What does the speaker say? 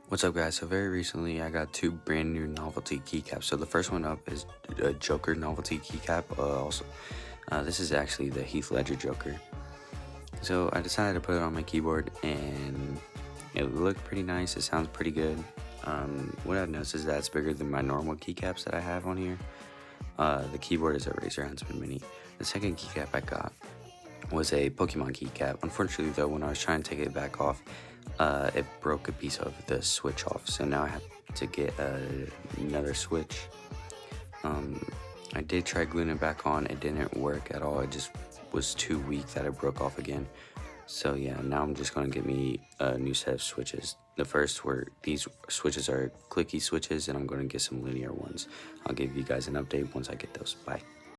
What's up, guys? So very recently I got two brand new novelty keycaps. So the first one up is a Joker novelty keycap. This is actually the Heath Ledger Joker. So I decided to put it on my keyboard and it looked pretty nice. It sounds pretty good. What I've noticed is that it's bigger than my normal keycaps that I have on here. The keyboard is a Razer Huntsman Mini. The second keycap I got was a Pokemon keycap. Unfortunately though, when I was trying to take it back off, it broke a piece of the switch off, so now I have to get another switch. I did try gluing it back on. It didn't work at all. It just was too weak that it broke off again. So yeah, now I'm just gonna get me a new set of switches. The first were these switches are clicky switches, and I'm gonna get some linear ones. I'll give you guys an update once I get those. Bye.